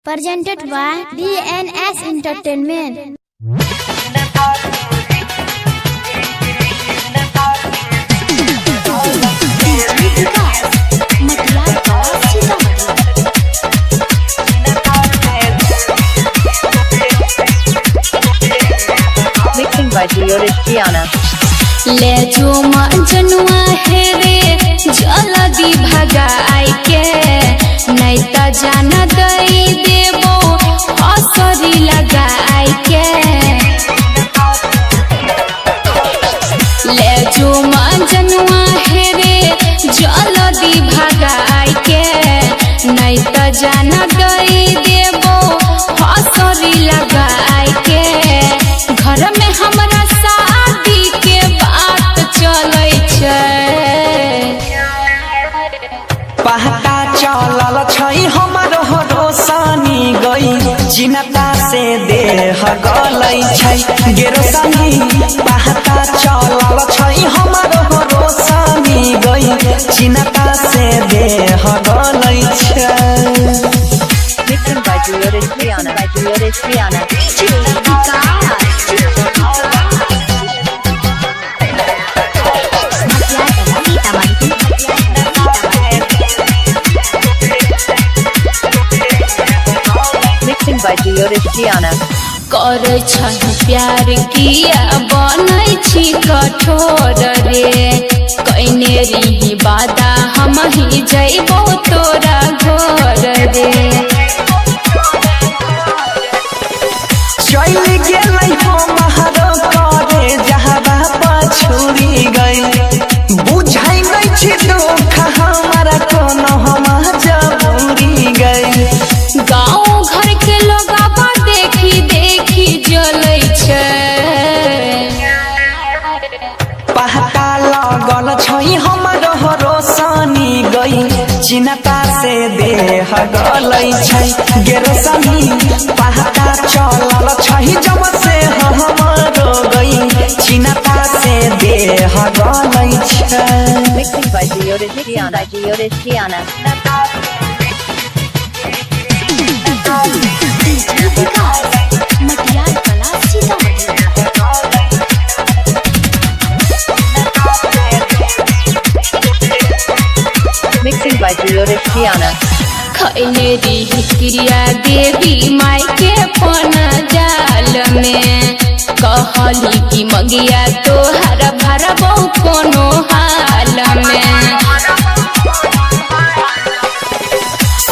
presented by DNS Entertainment. Mixing by Gianna. ले जो जनुआ है रे जल्दी भगाई के नहीं त जाना दई देबो असरी लगाई के ले जो जनुआ है रे जल्दी भगाई के नहीं त जाना दई देबो असरी लगाई के घर में हमरा शादी के बात चलै छै पहता चलल छै हमरो रोशनी गई चिन्ता से देह गलै छै गेरोसनी पहता चलल छै हमरो रोशनी गई चिन्ता से देह गलै छै। Mixing by Gianna. Mixing by Gianna. करे छै प्यार किया बनै छी कठोर रे कइने रही वादा हम ही जइबो तोरा घर रे चल गेलै हमरो करे जहबा पछुरी गई बुझाई नै छी दुख हमरा कोनो हम जबूरी गई गाँव घर के लोगवा देखी देखी जलै छै पहता लगल छै हमरो रोशनी गई चिन्ता से देह गलै छै गेरोसनी पहता चलल छै जब से हमरो गई चिन्ता से देह गलै छै। Mixing by Gianna. Mixing by Gianna. खैले रही क्रिया देवी माई के पन जाल में कहली कि मंगिया तोहर भरबो कोनो हाल में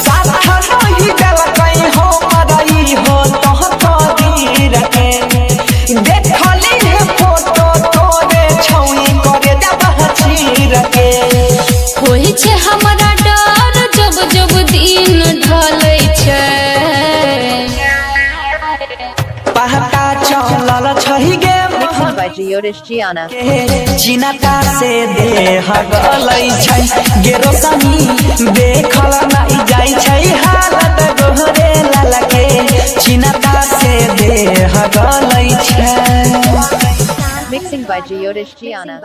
साथ नहीं देलकै हो मरई हो तोहरी रखे देखली है फोटो तोरे छौई करे दबची रखे होई छै हमरा डर जब जब दिन ढलै छै पहता चलल छै गे Mixing by Gianna. चिन्ता से देह गलै छै गेरोसनी देखल नहीं जाइ छै हालत गोहरे ललके चिन्ता से देह गलै छै। Mixing by Gianna.